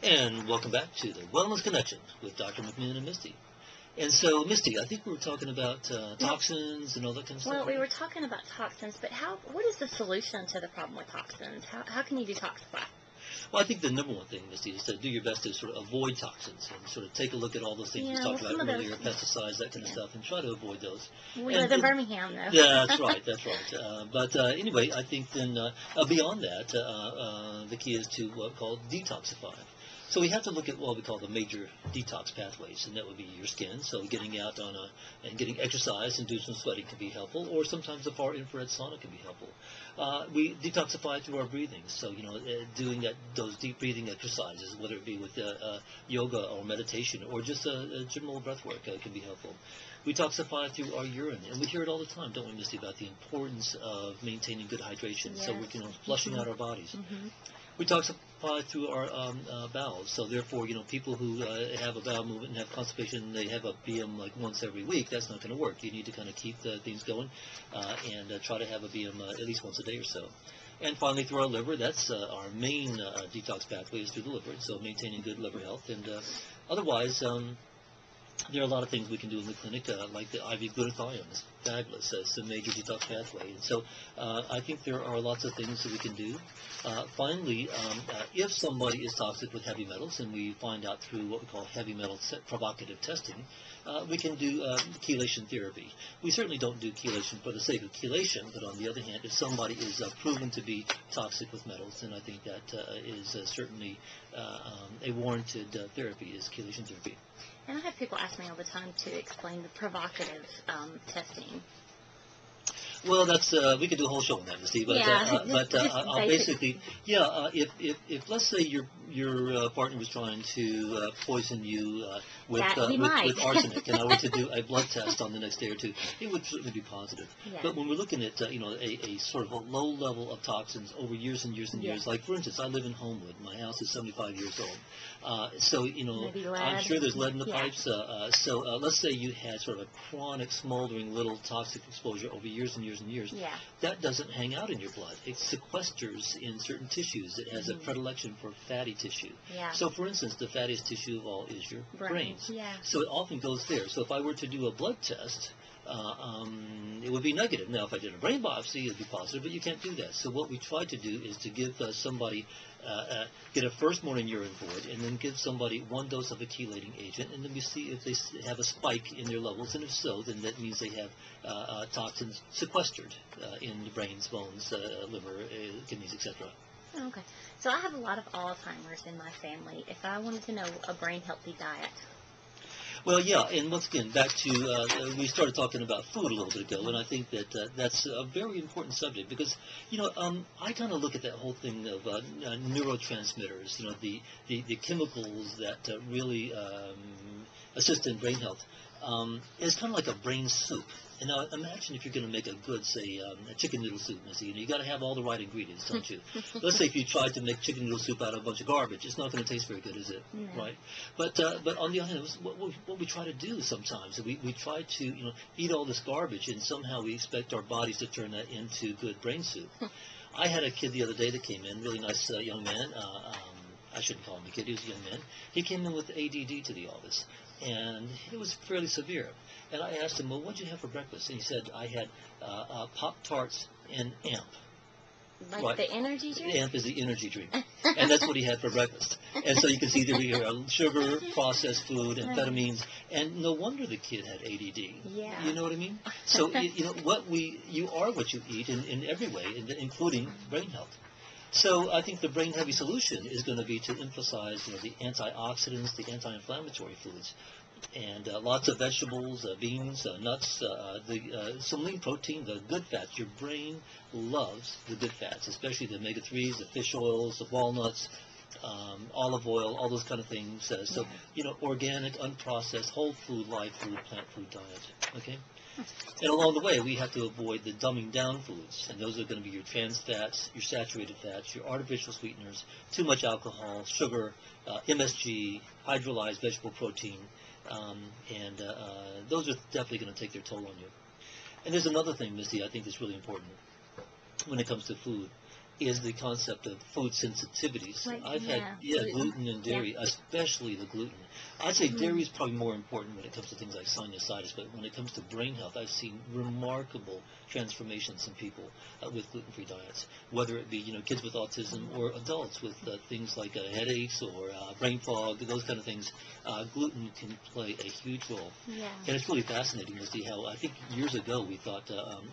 And welcome back to the Wellness Connection with Dr. McMahon and Misty. And so, Misty, I think we were talking about toxins and all that kind of stuff. Well, we were talking about toxins, but what is the solution to the problem with toxins? How can you detoxify? Well, I think the number one thing, Misty, is to do your best to sort of avoid toxins and sort of take a look at all those things we talked about earlier, pesticides, that kind of stuff, and try to avoid those. We live in Birmingham, though. Yeah, that's right, that's right. But anyway, I think then beyond that, the key is to what we call detoxify. So we have to look at what we call the major detox pathways, and that would be your skin. So getting out and getting exercise and doing some sweating can be helpful, or sometimes the far infrared sauna can be helpful. We detoxify through our breathing. So doing those deep breathing exercises, whether it be with yoga or meditation or just general breath work, can be helpful. We detoxify through our urine, and we hear it all the time, don't we, Misty, about the importance of maintaining good hydration. Yes. So we're flushing out our bodies. Mm-hmm. We detoxify through our bowels. So therefore, people who have a bowel movement and have constipation, they have a BM like once every week. That's not going to work. You need to kind of keep the things going and try to have a BM at least once a day or so. And finally, through our liver, that's our main detox pathway is through the liver. So maintaining good liver health. And otherwise, there are a lot of things we can do in the clinic, like the IV glutathione. It's fabulous. It's a major detox pathway. And so I think there are lots of things that we can do. Finally, if somebody is toxic with heavy metals, and we find out through what we call heavy metal provocative testing, we can do chelation therapy. We certainly don't do chelation for the sake of chelation, but on the other hand, if somebody is proven to be toxic with metals, then I think that is certainly a warranted therapy, is chelation therapy. And I have people ask me all the time to explain the provocative testing. Well, that's we could do a whole show on that, Misty. But I'll basically, if let's say your partner was trying to poison you with arsenic, and I were to do a blood test on the next day or two, it would certainly be positive. Yeah. But when we're looking at a sort of a low level of toxins over years and years and years, like for instance, I live in Homewood. My house is 75 years old, so I'm sure there's lead in the pipes. So let's say you had sort of a chronic, smoldering little toxic exposure over years and years and years. Yeah. That doesn't hang out in your blood. It sequesters in certain tissues. It has a predilection for fatty tissue. Yeah. So, for instance, the fattiest tissue of all is your brains. Yeah. So it often goes there. So if I were to do a blood test, it would be negative. Now, if I did a brain biopsy, it would be positive, but you can't do that. So what we try to do is to give somebody, get a first morning urine void, and then give somebody one dose of a chelating agent, and then we see if they have a spike in their levels, and if so, then that means they have toxins sequestered in the brains, bones, liver, kidneys, etc. Okay. So I have a lot of Alzheimer's in my family. If I wanted to know a brain-healthy diet. Well, yeah, and once again, back to, we started talking about food a little bit ago, and I think that that's a very important subject because, I kind of look at that whole thing of neurotransmitters, the chemicals that really assist in brain health. It's kind of like a brain soup. And now imagine if you're going to make a good, say, a chicken noodle soup, Missy. You got to have all the right ingredients, don't you? Let's say if you tried to make chicken noodle soup out of a bunch of garbage, it's not going to taste very good, is it? No. Right? But on the other hand, what we try to do sometimes, we try to eat all this garbage, and somehow we expect our bodies to turn that into good brain soup. I had a kid the other day that came in, really nice young man. I shouldn't call him a kid, he was a young man. He came in with ADD to the office, and it was fairly severe. And I asked him, well, what did you have for breakfast? And he said, I had Pop-Tarts and AMP. Like the energy drink? AMP is the energy drink. And that's what he had for breakfast. And so you can see there were sugar, processed food, amphetamines, and no wonder the kid had ADD. Yeah. You know what I mean? So, you are what you eat in every way, including brain health. So I think the brain-heavy solution is going to be to emphasize, the antioxidants, the anti-inflammatory foods, and lots of vegetables, beans, nuts, some lean protein, the good fats. Your brain loves the good fats, especially the omega-3s, the fish oils, the walnuts, olive oil, all those kind of things. Organic, unprocessed, whole food, live food, plant food diet. Okay. And along the way, we have to avoid the dumbing down foods, and those are going to be your trans fats, your saturated fats, your artificial sweeteners, too much alcohol, sugar, MSG, hydrolyzed vegetable protein, and those are definitely going to take their toll on you. And there's another thing, Misty, I think is really important when it comes to food. is the concept of food sensitivities. Like, I've yeah, had gluten. gluten and dairy, especially the gluten. I'd say Mhm. dairy is probably more important when it comes to things like sinusitis, but when it comes to brain health, I've seen remarkable transformations in people with gluten-free diets, whether it be kids with autism or adults with things like headaches or brain fog, those kind of things. Gluten can play a huge role. Yeah. And it's really fascinating to see how, I think years ago we thought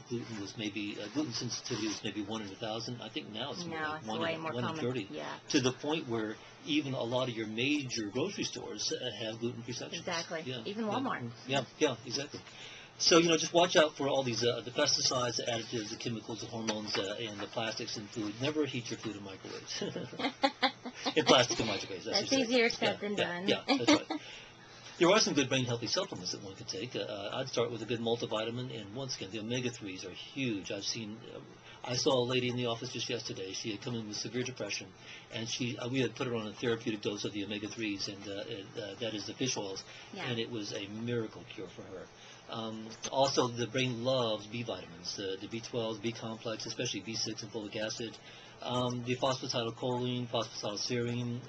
gluten was maybe, gluten sensitivity was maybe 1 in 1,000. I think now it's more No, like it's 1 way in, more 1 in common. 30. Yeah. To the point where even a lot of your major grocery stores have gluten-free sections. Exactly. Yeah. Even Walmart. Yeah, exactly. So, just watch out for all these, the pesticides, the additives, the chemicals, the hormones, and the plastics in food. Never heat your food in microwaves. In plastic and microwaves, That's usually. easier said than done. Yeah, that's right. There are some good brain healthy supplements that one could take. I'd start with a good multivitamin, and once again, the omega-3s are huge. I saw a lady in the office just yesterday. She had come in with severe depression, and we had put her on a therapeutic dose of the omega-3s, and that is the fish oils, Yeah. and it was a miracle cure for her. Also, the brain loves B vitamins, the B12, B complex, especially B6 and folic acid. The phosphatidylcholine, phosphatidylserine,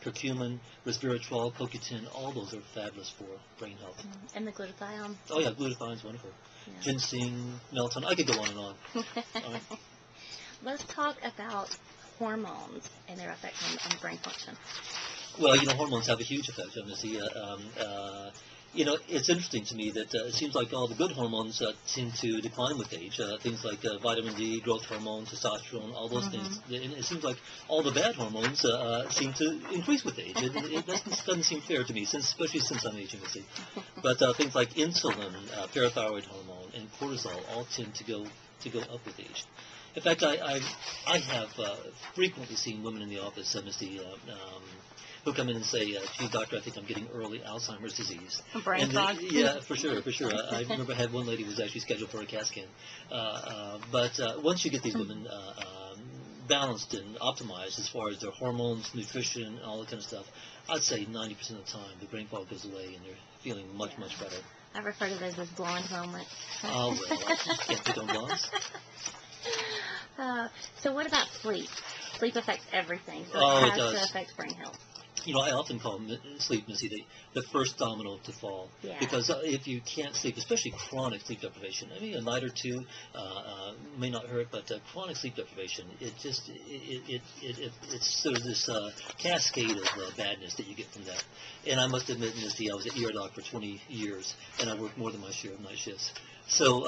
curcumin, resveratrol, CoQ10, all those are fabulous for brain health. And the glutathione. Oh yeah, glutathione is wonderful. Yeah. Ginseng, melatonin, I could go on and on. Let's talk about hormones and their effect on brain function. Well, hormones have a huge effect on this. It's interesting to me that it seems like all the good hormones seem to decline with age. Things like vitamin D, growth hormone, testosterone, all those things. And it seems like all the bad hormones seem to increase with age. It doesn't seem fair to me, especially since I'm aging, you see. But things like insulin, parathyroid hormone, and cortisol all tend to go up with age. In fact, I have frequently seen women in the office, Misty, who come in and say, gee, doctor, I think I'm getting early Alzheimer's disease. Brain fog. Yeah, for sure. I remember I had one lady who was actually scheduled for a CAT scan. But once you get these women balanced and optimized as far as their hormones, nutrition, and all that kind of stuff, I'd say 90% of the time the brain fog goes away and they're feeling much better. I refer to those as blonde moments. Oh, well, I can't pick on blondes. So what about sleep? Sleep affects everything, so Oh, it it has does. to affect brain health. I often call sleep, Missy, the first domino to fall. Yeah. Because if you can't sleep, especially chronic sleep deprivation, I mean, a night or two may not hurt, but chronic sleep deprivation, it's sort of this cascade of badness that you get from that. And I must admit, Misty, I was an ER doc for 20 years, and I worked more than my share of night shifts. So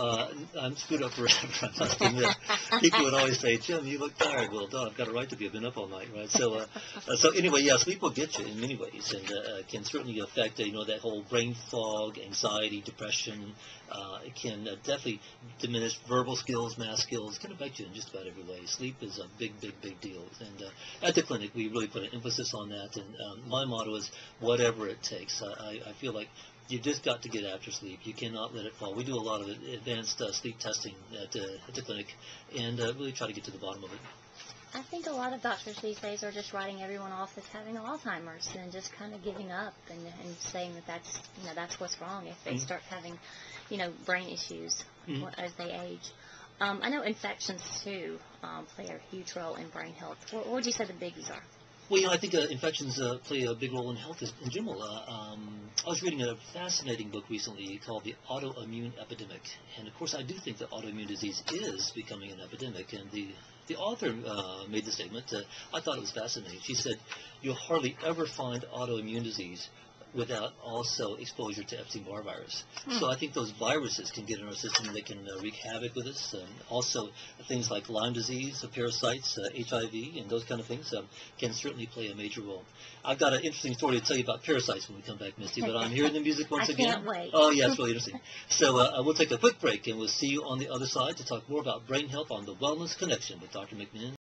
I'm screwed up forever, I must admit. People would always say, Jim, you look tired. Well, duh, I've got a right to be. I've been up all night, right? So anyway, yeah, sleep will get you in many ways, and can certainly affect, that whole brain fog, anxiety, depression. It can definitely diminish verbal skills, math skills. It can affect you in just about every way. Sleep is a big deal. And at the clinic, we really put an emphasis on that. And my motto is whatever it takes. I feel like you've just got to get after sleep. You cannot let it fall. We do a lot of advanced sleep testing at the clinic and really try to get to the bottom of it. I think a lot of doctors these days are just writing everyone off as having Alzheimer's and just kind of giving up and saying that's what's wrong if they start having, brain issues as they age. I know infections too play a huge role in brain health. What would you say the biggies are? Well, I think infections play a big role in health in general. I was reading a fascinating book recently called The Autoimmune Epidemic. And, of course, I do think that autoimmune disease is becoming an epidemic. And the author made the statement, I thought it was fascinating. She said, you'll hardly ever find autoimmune disease without also exposure to Epstein-Barr virus. So I think those viruses can get in our system. They can wreak havoc with us. Also, things like Lyme disease, parasites, HIV, and those kind of things can certainly play a major role. I've got an interesting story to tell you about parasites when we come back, Misty, but I'm hearing the music once again. I can't wait. Oh, yeah, it's really interesting. So we'll take a quick break, and we'll see you on the other side to talk more about brain health on the Wellness Connection with Dr. McMinn.